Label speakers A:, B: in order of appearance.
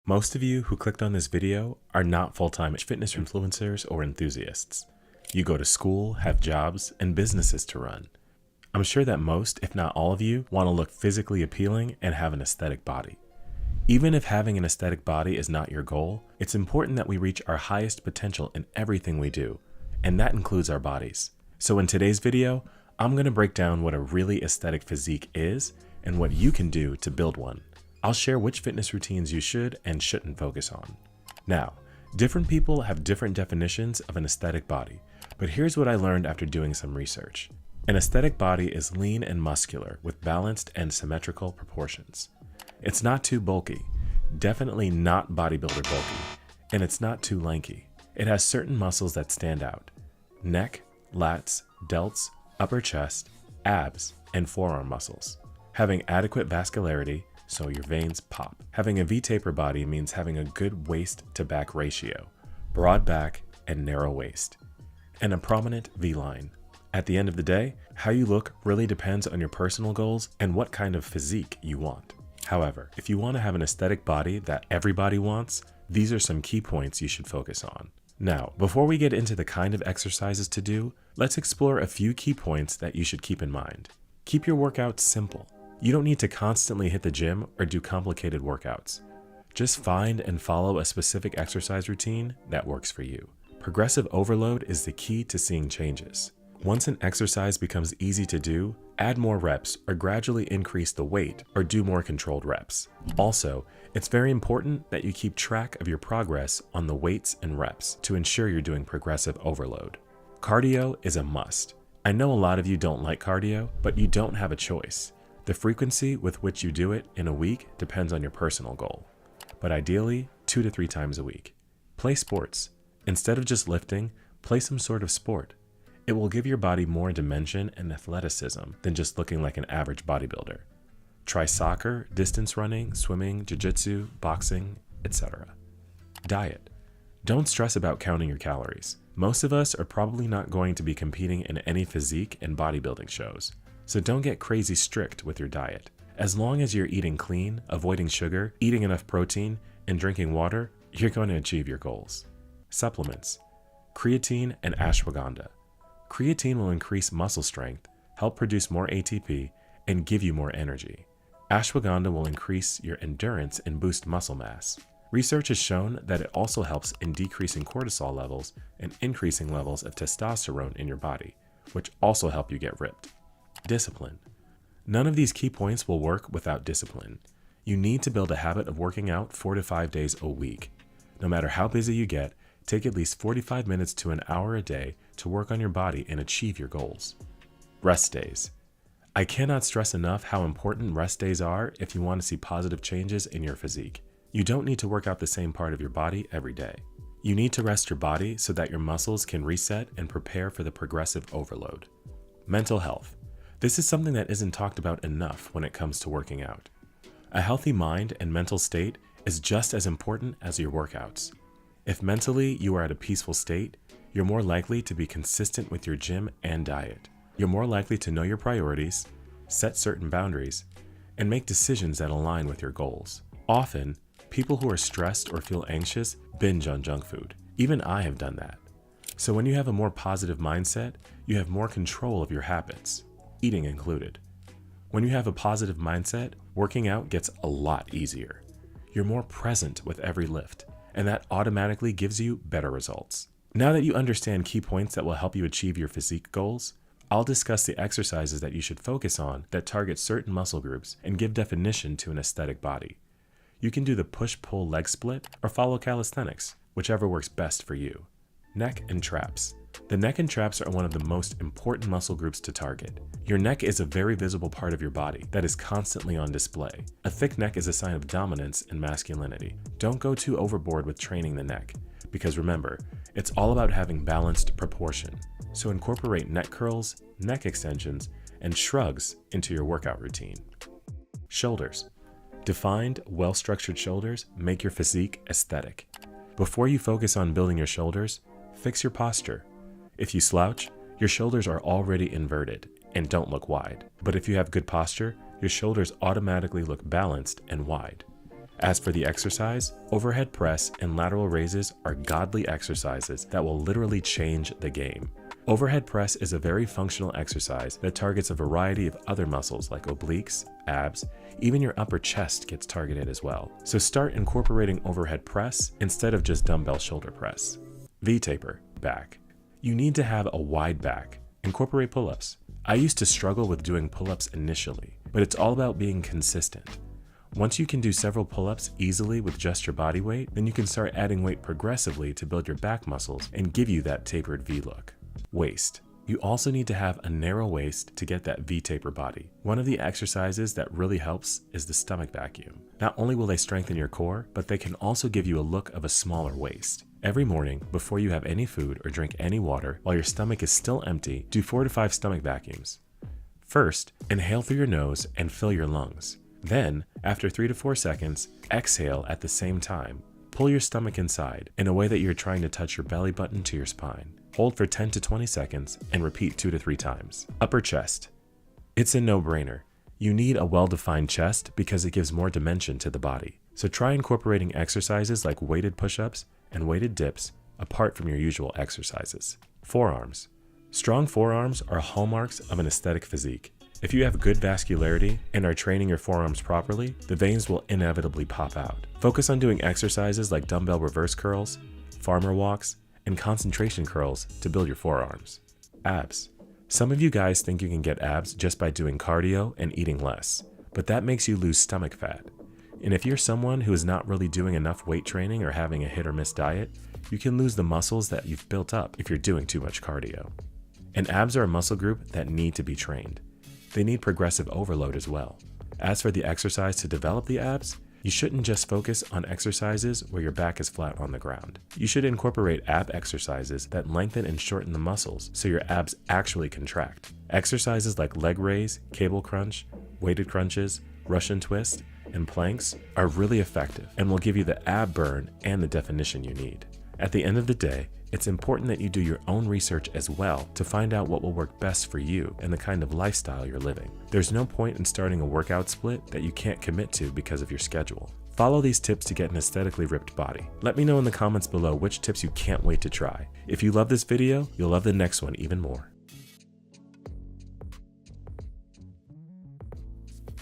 A: Most of you who clicked on this video are not full-time fitness influencers or enthusiasts. You go to school, have jobs, and businesses to run. I'm sure that most, if not all of you, want to look physically appealing and have an aesthetic body. Even if having an aesthetic body is not your goal, it's important that we reach our highest potential in everything we do, and that includes our bodies. So in today's video, I'm going to break down what a really aesthetic physique is and what you can do to build one. I'll share which fitness routines you should and shouldn't focus on. Now, different people have different definitions of an aesthetic body, but here's what I learned after doing some research. An aesthetic body is lean and muscular with balanced and symmetrical proportions. It's not too bulky, definitely not bodybuilder bulky, and it's not too lanky. It has certain muscles that stand out: neck, lats, delts, upper chest, abs, and forearm muscles. Having adequate vascularity, so your veins pop. Having a V-taper body means having a good waist to back ratio, broad back and narrow waist, and a prominent V-line. At the end of the day, how you look really depends on your personal goals and what kind of physique you want. However, if you want to have an aesthetic body that everybody wants, these are some key points you should focus on. Now, before we get into the kind of exercises to do, let's explore a few key points that you should keep in mind. Keep your workouts simple. You don't need to constantly hit the gym or do complicated workouts. Just find and follow a specific exercise routine that works for you. Progressive overload is the key to seeing changes. Once an exercise becomes easy to do, add more reps or gradually increase the weight or do more controlled reps. Also, it's very important that you keep track of your progress on the weights and reps to ensure you're doing progressive overload. Cardio is a must. I know a lot of you don't like cardio, but you don't have a choice. The frequency with which you do it in a week depends on your personal goal, but ideally 2 to 3 times a week. Play sports. Instead of just lifting, play some sort of sport. It will give your body more dimension and athleticism than just looking like an average bodybuilder. Try soccer, distance running, swimming, jiu-jitsu, boxing, etc. Diet. Don't stress about counting your calories. Most of us are probably not going to be competing in any physique and bodybuilding shows. So don't get crazy strict with your diet. As long as you're eating clean, avoiding sugar, eating enough protein, and drinking water, you're going to achieve your goals. Supplements. Creatine and ashwagandha. Creatine will increase muscle strength, help produce more ATP, and give you more energy. Ashwagandha will increase your endurance and boost muscle mass. Research has shown that it also helps in decreasing cortisol levels and increasing levels of testosterone in your body, which also help you get ripped. Discipline. None of these key points will work without discipline. You need to build a habit of working out 4 to 5 days a week. No matter how busy you get, take at least 45 minutes to an hour a day to work on your body and achieve your goals. Rest days. I cannot stress enough how important rest days are if you want to see positive changes in your physique. You don't need to work out the same part of your body every day. You need to rest your body so that your muscles can reset and prepare for the progressive overload. Mental health. This is something that isn't talked about enough when it comes to working out. A healthy mind and mental state is just as important as your workouts. If mentally you are at a peaceful state, you're more likely to be consistent with your gym and diet. You're more likely to know your priorities, set certain boundaries, and make decisions that align with your goals. Often, people who are stressed or feel anxious binge on junk food. Even I have done that. So when you have a more positive mindset, you have more control of your habits, eating included. When you have a positive mindset, working out gets a lot easier. You're more present with every lift, and that automatically gives you better results. Now that you understand key points that will help you achieve your physique goals, I'll discuss the exercises that you should focus on that target certain muscle groups and give definition to an aesthetic body. You can do the push-pull leg split or follow calisthenics, whichever works best for you. Neck and traps. The neck and traps are one of the most important muscle groups to target. Your neck is a very visible part of your body that is constantly on display. A thick neck is a sign of dominance and masculinity. Don't go too overboard with training the neck, because remember, it's all about having balanced proportion. So incorporate neck curls, neck extensions, and shrugs into your workout routine. Shoulders. Defined, well-structured shoulders make your physique aesthetic. Before you focus on building your shoulders, fix your posture. If you slouch, your shoulders are already inverted and don't look wide. But if you have good posture, your shoulders automatically look balanced and wide. As for the exercise, overhead press and lateral raises are godly exercises that will literally change the game. Overhead press is a very functional exercise that targets a variety of other muscles like obliques, abs, even your upper chest gets targeted as well. So start incorporating overhead press instead of just dumbbell shoulder press. V-taper, back. You need to have a wide back. Incorporate pull-ups. I used to struggle with doing pull-ups initially, but it's all about being consistent. Once you can do several pull-ups easily with just your body weight, then you can start adding weight progressively to build your back muscles and give you that tapered V look. Waist. You also need to have a narrow waist to get that V-taper body. One of the exercises that really helps is the stomach vacuum. Not only will they strengthen your core, but they can also give you a look of a smaller waist. Every morning, before you have any food or drink any water, while your stomach is still empty, do 4 to 5 stomach vacuums. First, inhale through your nose and fill your lungs. Then, after 3 to 4 seconds, exhale at the same time. Pull your stomach inside in a way that you're trying to touch your belly button to your spine. Hold for 10 to 20 seconds and repeat 2 to 3 times. Upper chest. It's a no-brainer. You need a well-defined chest because it gives more dimension to the body. So try incorporating exercises like weighted push-ups and weighted dips apart from your usual exercises. Forearms. Strong forearms are hallmarks of an aesthetic physique. If you have good vascularity and are training your forearms properly, the veins will inevitably pop out. Focus on doing exercises like dumbbell reverse curls, farmer walks, and concentration curls to build your forearms. Abs. Some of you guys think you can get abs just by doing cardio and eating less, but that makes you lose stomach fat. And if you're someone who is not really doing enough weight training or having a hit or miss diet, you can lose the muscles that you've built up if you're doing too much cardio. And abs are a muscle group that need to be trained. They need progressive overload as well. As for the exercise to develop the abs, you shouldn't just focus on exercises where your back is flat on the ground. You should incorporate ab exercises that lengthen and shorten the muscles so your abs actually contract. Exercises like leg raise, cable crunch, weighted crunches, Russian twist, and planks are really effective and will give you the ab burn and the definition you need. At the end of the day, it's important that you do your own research as well to find out what will work best for you and the kind of lifestyle you're living. There's no point in starting a workout split that you can't commit to because of your schedule. Follow these tips to get an aesthetically ripped body. Let me know in the comments below which tips you can't wait to try. If you love this video, you'll love the next one even more.